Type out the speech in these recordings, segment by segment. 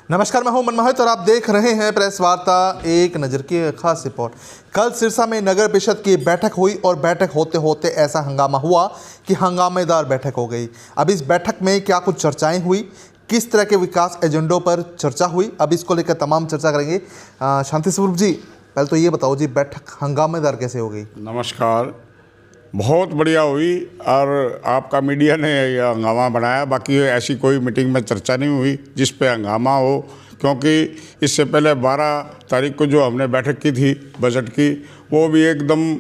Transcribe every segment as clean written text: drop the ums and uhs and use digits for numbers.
नमस्कार, मैं हूं मनमोहित और आप देख रहे हैं प्रेस वार्ता एक नज़र की खास रिपोर्ट। कल सिरसा में नगर परिषद की बैठक हुई और बैठक होते होते ऐसा हंगामा हुआ कि हंगामेदार बैठक हो गई। अब इस बैठक में क्या कुछ चर्चाएं हुई, किस तरह के विकास एजेंडों पर चर्चा हुई, अब इसको लेकर तमाम चर्चा करेंगे। शांति स्वरूप जी, पहले तो ये बताओ जी, बैठक हंगामेदार कैसे हो गई? नमस्कार। बहुत बढ़िया हुई और आपका मीडिया ने यह हंगामा बनाया। बाकी ऐसी कोई मीटिंग में चर्चा नहीं हुई जिस पे हंगामा हो, क्योंकि इससे पहले 12 तारीख को जो हमने बैठक की थी बजट की, वो भी एकदम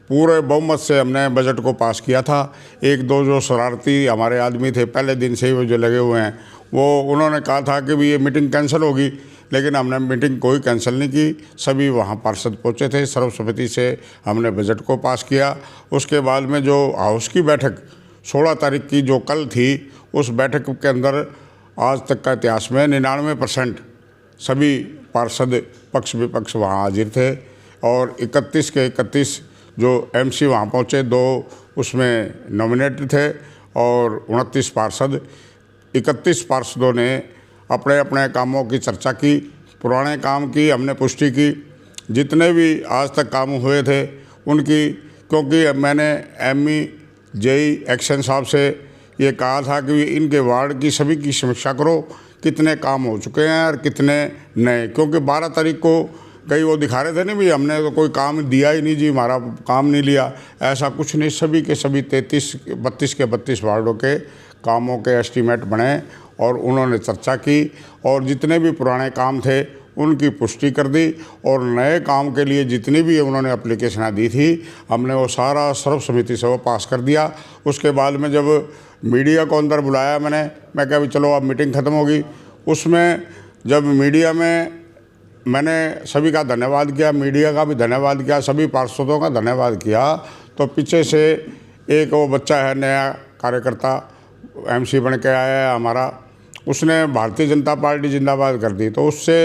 पूरे बहुमत से हमने बजट को पास किया था। एक दो जो शरारती हमारे आदमी थे पहले दिन से ही वो जो लगे हुए हैं, वो उन्होंने कहा था कि भी ये मीटिंग कैंसिल होगी, लेकिन हमने मीटिंग कोई कैंसिल नहीं की। सभी वहाँ पार्षद पहुँचे थे, सर्वसम्मति से हमने बजट को पास किया। उसके बाद में जो हाउस की बैठक 16 तारीख की जो कल थी, उस बैठक के अंदर आज तक का इतिहास में 99% सभी पार्षद पक्ष विपक्ष वहाँ हाजिर थे और 31 के 31 जो एमसी वहाँ पहुँचे, 2 उसमें नॉमिनेटेड थे और 29 पार्षद। 31 पार्षदों ने अपने अपने कामों की चर्चा की, पुराने काम की हमने पुष्टि की, जितने भी आज तक काम हुए थे उनकी, क्योंकि मैंने एमई जेई एक्शन साहब से ये कहा था कि इनके वार्ड की सभी की समीक्षा करो, कितने काम हो चुके हैं और कितने नए, क्योंकि 12 तारीख को कई वो दिखा रहे थे नहीं भी हमने तो कोई काम दिया ही नहीं जी, हमारा काम नहीं लिया। ऐसा कुछ नहीं, सभी के सभी 32 के 32 वार्डों के कामों के एस्टीमेट बने और उन्होंने चर्चा की और जितने भी पुराने काम थे उनकी पुष्टि कर दी और नए काम के लिए जितनी भी उन्होंने एप्लीकेशनें दी थी, हमने वो सारा सर्वसम्मति से वो पास कर दिया। उसके बाद में जब मीडिया को अंदर बुलाया मैं कहा भी चलो अब मीटिंग ख़त्म होगी। उसमें जब मीडिया में मैंने सभी का धन्यवाद किया, मीडिया का भी धन्यवाद किया, सभी पार्षदों का धन्यवाद किया, तो पीछे से एक वो बच्चा है नया कार्यकर्ता एमसी बन के आया है हमारा, उसने भारतीय जनता पार्टी जिंदाबाद कर दी। तो उससे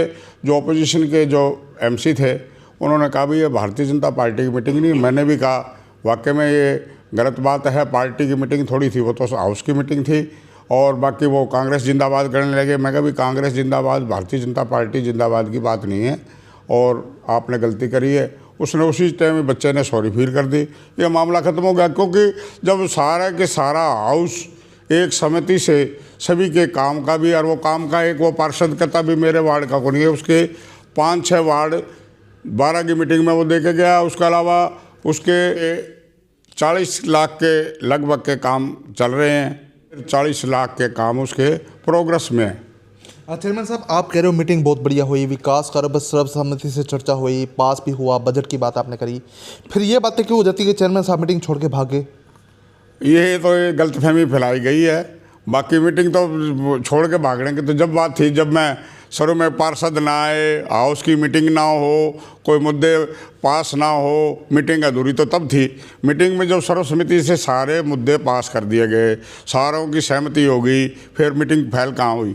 जो अपोजिशन के जो एमसी थे उन्होंने कहा भी ये भारतीय जनता पार्टी की मीटिंग नहीं। मैंने भी कहा वाकई में ये गलत बात है, पार्टी की मीटिंग थोड़ी थी, वो तो हाउस की मीटिंग थी और बाकी वो कांग्रेस जिंदाबाद करने लगे। मैं कहा भी कांग्रेस जिंदाबाद, भारतीय जनता पार्टी जिंदाबाद की बात नहीं है और आपने गलती करी है। उसने उसी टाइम में बच्चे ने सॉरी फील कर दी, ये मामला ख़त्म हो गया। क्योंकि जब सारा के सारा हाउस एक समिति से सभी के काम का भी और वो काम का एक वो पार्षद कहता भी मेरे वार्ड का को नहीं है, उसके 5-6 वार्ड 12 की मीटिंग में वो देके गया। उसके अलावा उसके 40 लाख के लगभग के काम चल रहे हैं, 40 लाख के काम उसके प्रोग्रेस में है। चेयरमैन साहब, आप कह रहे हो मीटिंग बहुत बढ़िया हुई, विकास का सर्वसम्मति से चर्चा हुई, पास भी हुआ, बजट की बात आपने करी, फिर ये बातें क्यों हो जाती है कि चेयरमैन साहब मीटिंग छोड़ के भागे? ये तो ये गलतफहमी फैलाई गई है। बाकी मीटिंग तो छोड़ के भागने की तो जब बात थी, जब मैं शुरू में पार्षद ना आए, हाउस की मीटिंग ना हो, कोई मुद्दे पास ना हो, मीटिंग अधूरी तो तब थी। मीटिंग में जब सर्वसम्मति से सारे मुद्दे पास कर दिए गए, सारों की सहमति हो गई, फिर मीटिंग फैल कहाँ हुई?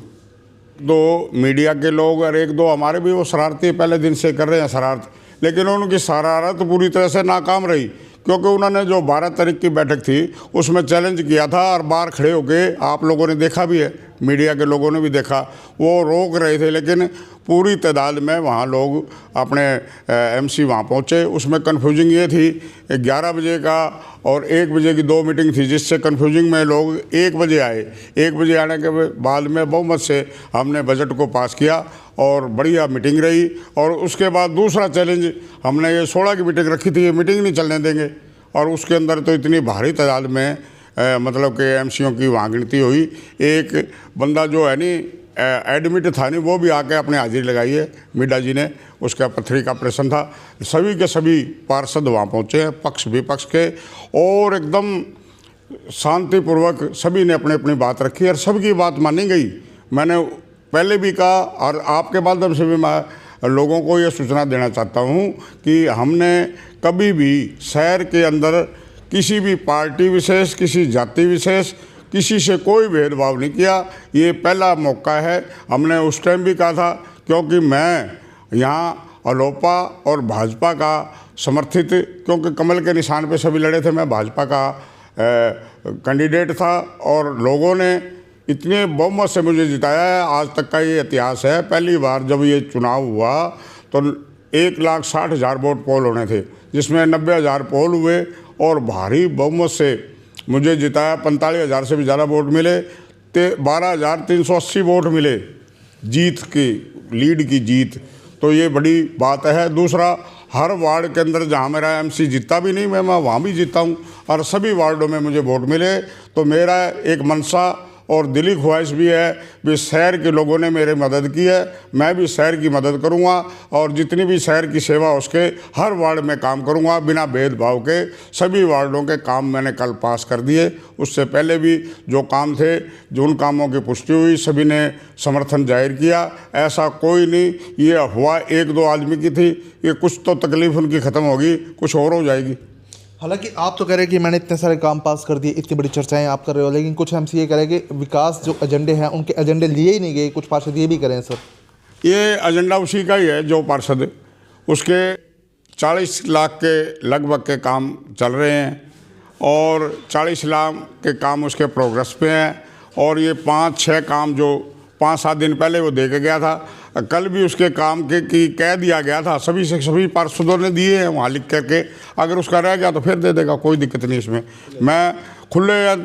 2 मीडिया के लोग और 1-2 हमारे भी वो शरारती पहले दिन से कर रहे हैं शरारत, लेकिन उनकी शरारत पूरी तरह से नाकाम रही, क्योंकि उन्होंने जो 12 तारीख की बैठक थी उसमें चैलेंज किया था और बाहर खड़े होके आप लोगों ने देखा भी है, मीडिया के लोगों ने भी देखा, वो रोक रहे थे, लेकिन पूरी तादाद में वहाँ लोग अपने एमसी वहाँ पहुँचे। उसमें कन्फ्यूजिंग ये थी 11 बजे का और 1 बजे की 2 मीटिंग थी, जिससे कन्फ्यूजिंग में लोग 1 बजे आए। 1 बजे आने के बाद में बहुमत से हमने बजट को पास किया और बढ़िया मीटिंग रही। और उसके बाद दूसरा चैलेंज हमने ये 16 की मीटिंग रखी थी, ये मीटिंग नहीं चलने देंगे, और उसके अंदर तो इतनी भारी तादाद में मतलब कि एमसीओ की वहाँ गिनती हुई। एक बंदा जो है नहीं एडमिट था नहीं, वो भी आके अपनी हाजिरी लगाई है, मीडा जी ने, उसका पथरी का ऑपरेशन था। सभी के सभी पार्षद वहाँ पहुँचे हैं, पक्ष विपक्ष के, और एकदम शांतिपूर्वक सभी ने अपनी अपनी बात रखी और सबकी बात मानी गई। मैंने पहले भी कहा और आपके माध्यम से भी मैं लोगों को ये सूचना देना चाहता हूँ कि हमने कभी भी शहर के अंदर किसी भी पार्टी विशेष, किसी जाति विशेष, किसी से कोई भेदभाव नहीं किया। ये पहला मौका है। हमने उस टाइम भी कहा था, क्योंकि मैं यहाँ अलोपा और भाजपा का समर्थित, क्योंकि कमल के निशान पे सभी लड़े थे, मैं भाजपा का कैंडिडेट था और लोगों ने इतने बहुमत से मुझे जिताया है। आज तक का ये इतिहास है। पहली बार जब ये चुनाव हुआ तो 1,60,000 वोट पोल होने थे, जिसमें 90,000 पोल हुए और भारी बहुमत से मुझे जिताया। 45,000 से भी ज़्यादा वोट मिले, 12,380 वोट मिले जीत की, लीड की जीत। तो ये बड़ी बात है। दूसरा, हर वार्ड के अंदर जहाँ मेरा एमसी जीता भी नहीं, मैं वहाँ भी जीता हूँ और सभी वार्डों में मुझे वोट मिले। तो मेरा एक मनसा और दिली ख्वाहिश भी है भी शहर के लोगों ने मेरी मदद की है, मैं भी शहर की मदद करूंगा और जितनी भी शहर की सेवा उसके हर वार्ड में काम करूंगा बिना भेदभाव के। सभी वार्डों के काम मैंने कल पास कर दिए। उससे पहले भी जो काम थे, जो उन कामों की पुष्टि हुई, सभी ने समर्थन जाहिर किया। ऐसा कोई नहीं ये अफवाह 1-2 आदमी की थी। ये कुछ तो तकलीफ उनकी ख़त्म होगी, कुछ और हो जाएगी। हालांकि आप तो कह रहे हैं कि मैंने इतने सारे काम पास कर दिए, इतनी बड़ी चर्चाएं आप कर रहे हो, लेकिन कुछ एमसी ये कह रहे हैं कि विकास जो एजेंडे हैं उनके एजेंडे लिए ही नहीं गए। कुछ पार्षद ये भी करें सर। ये एजेंडा उसी का ही है जो पार्षद, उसके 40 लाख के लगभग के काम चल रहे हैं और 40 लाख के काम उसके प्रोग्रेस पे हैं। और ये 5-6 काम जो 5-7 दिन पहले वो दे के गया था, कल भी उसके काम के की कह दिया गया था, सभी पार्षदों ने दिए हैं वहाँ लिख करके। अगर उसका रह गया तो फिर दे देगा, कोई दिक्कत नहीं इसमें। मैं खुले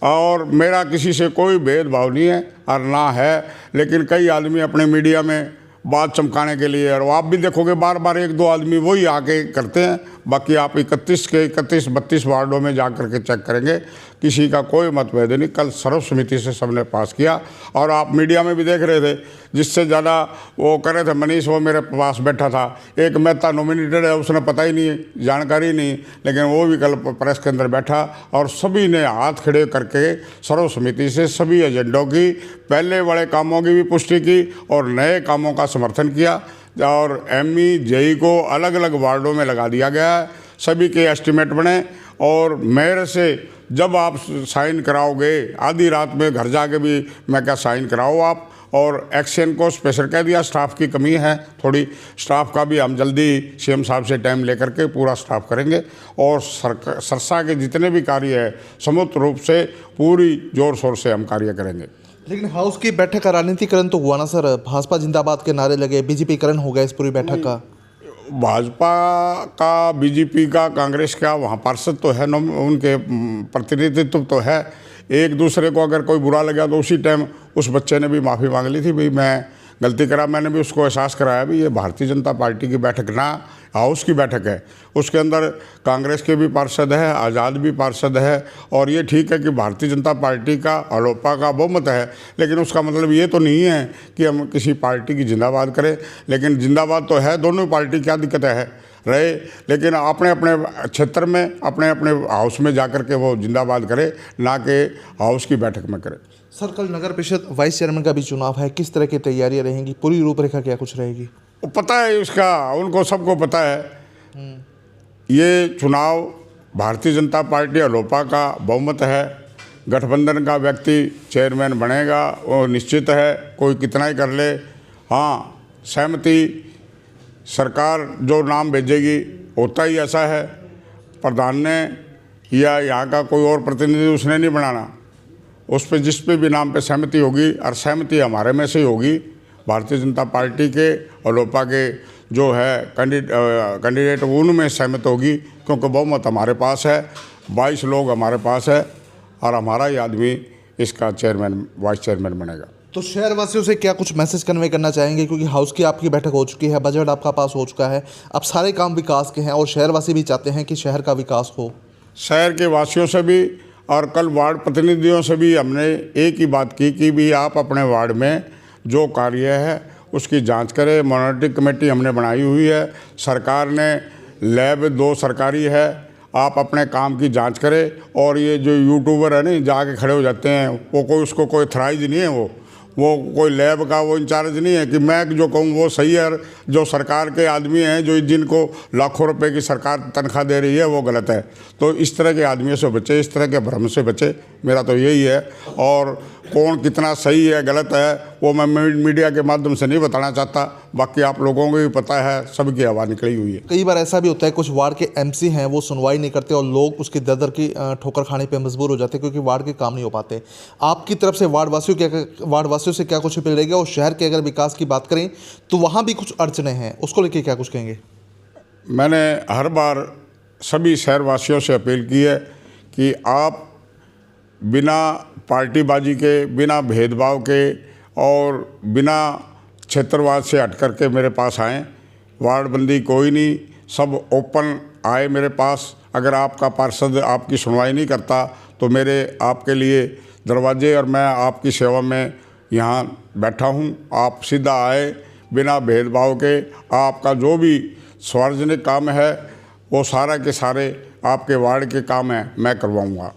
और मेरा किसी से कोई भेदभाव नहीं है और ना है। लेकिन कई आदमी अपने मीडिया में बात चमकाने के लिए, और आप भी देखोगे बार बार 1-2 आदमी वही आके करते हैं। बाकी आप 31 के 31-32 वार्डों में जा कर के चेक करेंगे, किसी का कोई मतभेद नहीं। कल सर्वसम्मति से सबने पास किया। और आप मीडिया में भी देख रहे थे, जिससे ज़्यादा वो कर रहे थे मनीष, वो मेरे पास बैठा था। एक मेहता नॉमिनेटेड है, उसने पता ही नहीं, जानकारी नहीं, लेकिन वो भी कल प्रेस के अंदर बैठा और सभी ने हाथ खड़े करके सर्वसम्मति से सभी एजेंडों की, पहले वाले कामों की भी पुष्टि की और नए कामों का समर्थन किया। और एमई जेई को अलग अलग वार्डों में लगा दिया गया है। सभी के एस्टीमेट बने और मेयर से जब आप साइन कराओगे, आधी रात में घर जाके भी मैं क्या साइन कराओ आप। और एक्शन को स्पेशल कह दिया, स्टाफ की कमी है थोड़ी, स्टाफ का भी हम जल्दी सीएम साहब से टाइम लेकर के पूरा स्टाफ करेंगे। और सरसा के जितने भी कार्य है समुचित रूप से पूरी जोर शोर से हम कार्य करेंगे। लेकिन हाउस की बैठक का राजनीतिकरण तो हुआ ना सर, भाजपा जिंदाबाद के नारे लगे, बीजेपीकरण हो गया इस पूरी बैठक का। भाजपा का, बीजेपी का, कांग्रेस का वहाँ पार्षद तो है, उनके प्रतिनिधित्व तो है। एक दूसरे को अगर कोई बुरा लगा तो उसी टाइम उस बच्चे ने भी माफ़ी मांग ली थी, भाई मैं गलती करा। मैंने भी उसको एहसास कराया भी ये भारतीय जनता पार्टी की बैठक ना, हाउस की बैठक है। उसके अंदर कांग्रेस के भी पार्षद है, आज़ाद भी पार्षद है। और ये ठीक है कि भारतीय जनता पार्टी का, अलोपा का बहुमत है, लेकिन उसका मतलब ये तो नहीं है कि हम किसी पार्टी की जिंदाबाद करें। लेकिन जिंदाबाद तो है दोनों पार्टी, क्या दिक्कत है रहे, लेकिन अपने अपने क्षेत्र में, अपने अपने हाउस में जाकर के वो जिंदाबाद करे, ना कि हाउस की बैठक में करे। सर कल नगर परिषद वाइस चेयरमैन का भी चुनाव है, किस तरह की तैयारियां रहेंगी, पूरी रूपरेखा क्या कुछ रहेगी? पता है इसका, उनको सबको पता है। ये चुनाव भारतीय जनता पार्टी अलोपा का बहुमत है। गठबंधन का व्यक्ति चेयरमैन बनेगा वो निश्चित है, कोई कितना ही कर ले। हाँ, सहमति सरकार जो नाम भेजेगी होता ही ऐसा है। प्रधान ने या यहाँ का कोई और प्रतिनिधि उसने नहीं बनाना, उस पर जिस पे भी नाम पे सहमति होगी, और सहमति हमारे में से ही होगी, भारतीय जनता पार्टी के अलोपा के जो है कैंडिडेट उनमें सहमत होगी, क्योंकि बहुमत हमारे पास है, 22 लोग हमारे पास है और हमारा ही आदमी इसका चेयरमैन, वाइस चेयरमैन बनेगा। तो शहर वासियों से क्या कुछ मैसेज कन्वे करना चाहेंगे, क्योंकि हाउस की आपकी बैठक हो चुकी है, बजट आपका पास हो चुका है, अब सारे काम विकास के हैं और शहरवासी भी चाहते हैं कि शहर का विकास हो। शहर के वासियों से भी और कल वार्ड प्रतिनिधियों से भी हमने एक ही बात की कि भी आप अपने वार्ड में जो कार्य है उसकी जांच करें। मॉनिटरिंग कमेटी हमने बनाई हुई है, सरकार ने लैब 2 सरकारी है, आप अपने काम की जांच करें। और ये जो यूट्यूबर है नहीं, जाके खड़े हो जाते हैं, वो कोई, उसको कोई थराइज नहीं है, वो कोई लैब का वो इंचार्ज नहीं है कि मैं जो कहूँ वो सही है। जो सरकार के आदमी हैं, जो जिनको लाखों रुपए की सरकार तनख्वाह दे रही है, वो गलत है। तो इस तरह के आदमियों से बचे, इस तरह के भ्रम से बचे, मेरा तो यही है। और कौन कितना सही है गलत है वो मैं मीडिया के माध्यम से नहीं बताना चाहता। बाकी आप लोगों को भी पता है, सबकी हवा निकली हुई है। कई बार ऐसा भी होता है कुछ वार्ड के एमसी हैं वो सुनवाई नहीं करते और लोग उसकी दर की ठोकर खाने पे मजबूर हो जाते हैं क्योंकि वार्ड के काम नहीं हो पाते। आपकी तरफ से वार्डवासियों से क्या कुछ अपील रहेगा? और शहर के अगर विकास की बात करें तो वहाँ भी कुछ अड़चने हैं, उसको लेके क्या कुछ कहेंगे? मैंने हर बार सभी शहरवासियों से अपील की है कि आप बिना पार्टीबाजी के, बिना भेदभाव के और बिना क्षेत्रवाद से हट करके मेरे पास आएँ। वार्डबंदी कोई नहीं, सब ओपन आए मेरे पास। अगर आपका पार्षद आपकी सुनवाई नहीं करता तो मेरे आपके लिए दरवाजे और मैं आपकी सेवा में यहाँ बैठा हूँ। आप सीधा आए बिना भेदभाव के। आपका जो भी सार्वजनिक काम है वो सारा के सारे आपके वार्ड के काम हैं, मैं करवाऊँगा।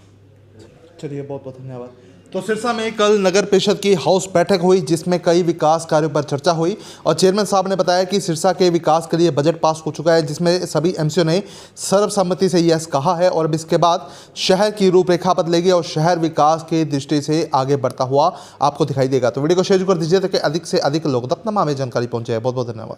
चलिए, बहुत बहुत धन्यवाद। तो सिरसा में कल नगर परिषद की हाउस बैठक हुई जिसमें कई विकास कार्यों पर चर्चा हुई और चेयरमैन साहब ने बताया कि सिरसा के विकास के लिए बजट पास हो चुका है जिसमें सभी एमसीओ ने सर्वसम्मति से यस कहा है और अब इसके बाद शहर की रूपरेखा बदलेगी और शहर विकास की दृष्टि से आगे बढ़ता हुआ आपको दिखाई देगा। तो वीडियो को शेयर कर दीजिए ताकि अधिक से अधिक लोग तक तमाम जानकारी पहुँचे। बहुत बहुत धन्यवाद।